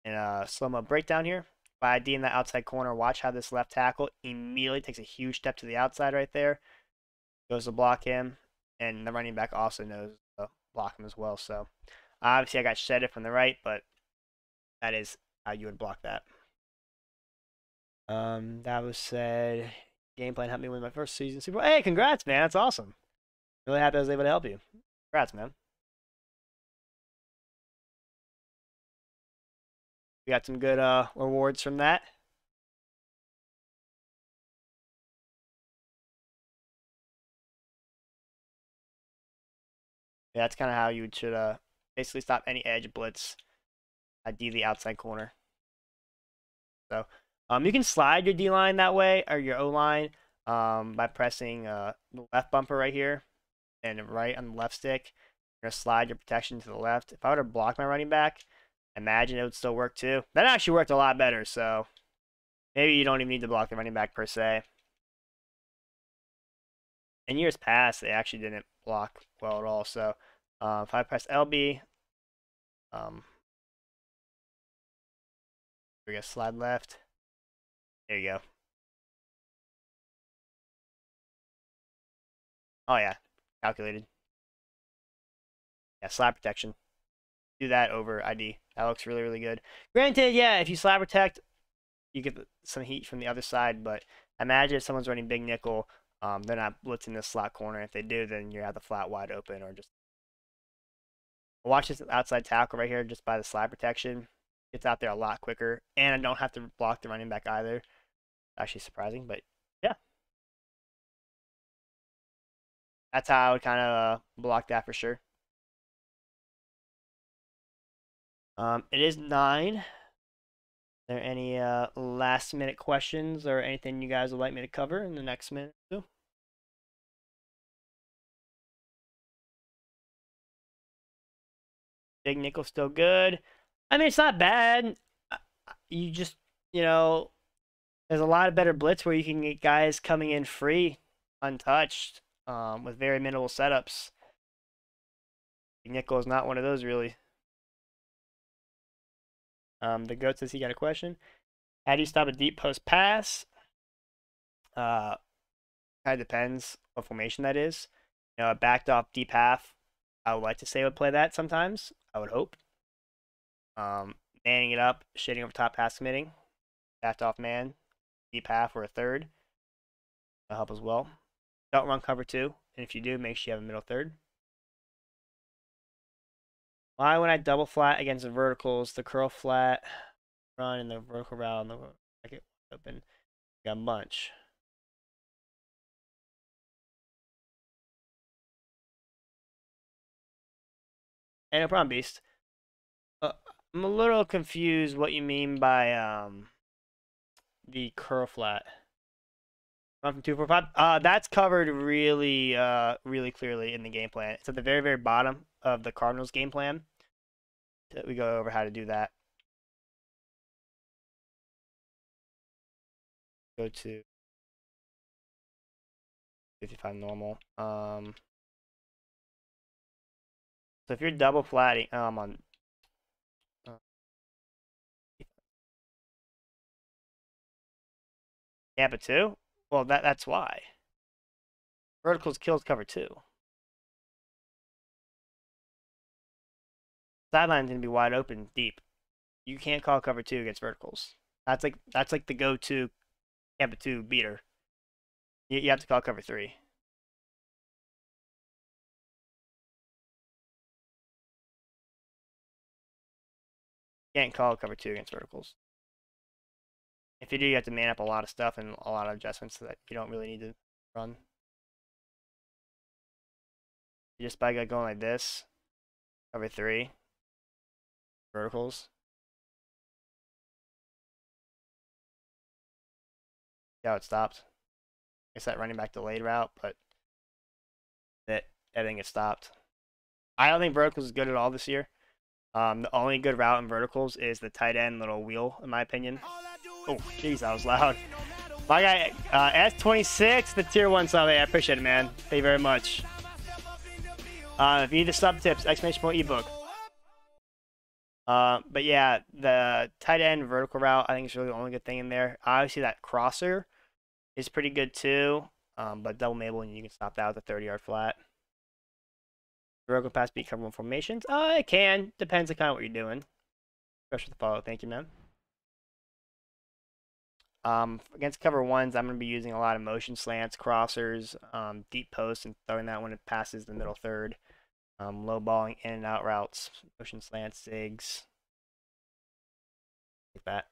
And slow-mo breakdown here. By IDing that outside corner, watch how this left tackle immediately takes a huge step to the outside right there. Goes to block him, and the running back also knows to block him as well. So obviously I got shedded from the right, but that is how you would block that. That was said. Game plan helped me win my first season Super Bowl. Hey, congrats, man! That's awesome. Really happy I was able to help you. Congrats, man. We got some good rewards from that. Yeah, that's kind of how you should basically stop any edge blitz. ID the outside corner. So you can slide your D line that way or your O line by pressing the left bumper right here and right on the left stick. You're gonna slide your protection to the left. If I were to block my running back, imagine it would still work too. That actually worked a lot better. So maybe you don't even need to block the running back per se. In years past, they actually didn't block well at all. So if I press LB, we're gonna slide left. There you go. Oh yeah, calculated. Yeah, slide protection. Do that over ID. That looks really, really good. Granted, yeah, if you slide protect, you get some heat from the other side, but imagine if someone's running big nickel, they're not blitzing the slot corner. If they do, then you have the flat wide open or just watch this outside tackle right here just by the slide protection. It's out there a lot quicker, and I don't have to block the running back either. Actually surprising, but yeah. That's how I would kind of block that for sure. It is 9. Are there any last minute questions or anything you guys would like me to cover in the next minute or two? Big nickel still good. I mean, it's not bad. You just, there's a lot of better blitz where you can get guys coming in free, untouched. with very minimal setups. Nickel is not one of those, really. The goat says he got a question. How do you stop a deep post pass? Kind of depends what formation that is. You know, a backed off deep half, I would like to say would play that sometimes. I would hope. Manning it up, shading over top pass committing, backed off man, deep half or a third. That'll help as well. Don't run cover two, and if you do, make sure you have a middle third. Why when I double flat against the verticals, the curl flat, run in the vertical route, and I get open, got a bunch. Hey, no problem, Beast. I'm a little confused what you mean by the curl flat. Run from 245. That's covered really really clearly in the game plan. It's at the very bottom of the Cardinals game plan. We go over how to do that. Go to 55 normal. So if you're double flatting on Tampa 2, well that's why. Verticals kills cover 2. Sideline's gonna be wide open deep. You can't call cover 2 against verticals. That's like the go-to Tampa 2 beater. You have to call cover 3. You can't call cover 2 against verticals. If you do, you have to man up a lot of stuff and a lot of adjustments that you don't really need to run. Just by going like this, cover 3, verticals. See how it stopped? It's that running back delayed route, but everything gets stopped. I don't think verticals is good at all this year. The only good route in verticals is the tight end little wheel, in my opinion. Oh, jeez, that was loud. My guy, S26, the tier 1 sub. I appreciate it, man. Thank you very much. If you need the sub tips, exclamation point ebook. But yeah, the tight end vertical route, I think is really the only good thing in there. Obviously, that crosser is pretty good too. But double Mabel, and you can stop that with a 30-yard flat. Vertical pass beat cover 1 formations. It can. Depends on kind of what you're doing. Especially the follow. Thank you, man. Against cover 1s, I'm going to be using a lot of motion slants, crossers, deep posts, and throwing that when it passes the middle third. Low balling in and out routes, motion slants, zigs, like that.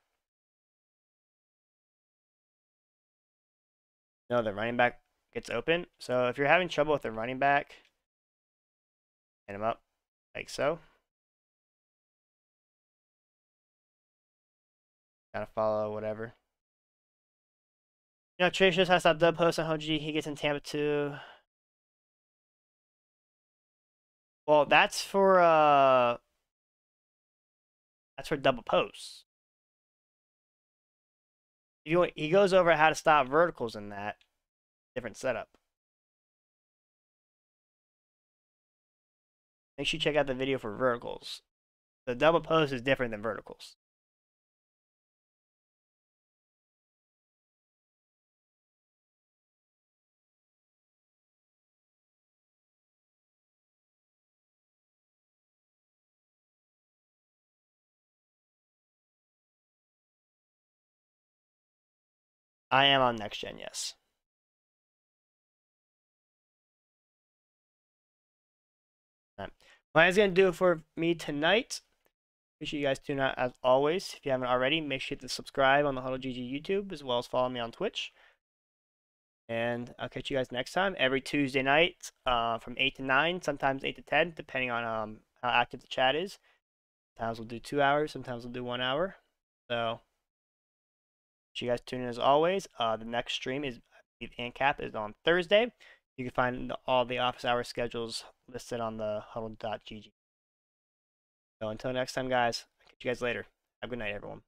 No, the running back gets open. So if you're having trouble with the running back, hit him up like so. Gotta follow whatever. You know, Trey shows how to stop dub post on Hoji. He gets in Tampa 2. Well, that's for double posts. He goes over how to stop verticals in that different setup. Make sure you check out the video for verticals. The double post is different than verticals. I am on next gen, yes. Well, that's going to do it for me tonight. Appreciate you guys tuning out as always. If you haven't already, make sure to subscribe on the Huddle GG YouTube as well as follow me on Twitch. And I'll catch you guys next time. Every Tuesday night from 8 to 9, sometimes 8 to 10, depending on how active the chat is. Sometimes we'll do 2 hours, sometimes we'll do 1 hour. So, you guys tune in as always. The next stream is, I believe, ANCAP is on Thursday. You can find all the office hour schedules listed on the huddle.gg. So until next time, guys, I'll catch you guys later. Have a good night, everyone.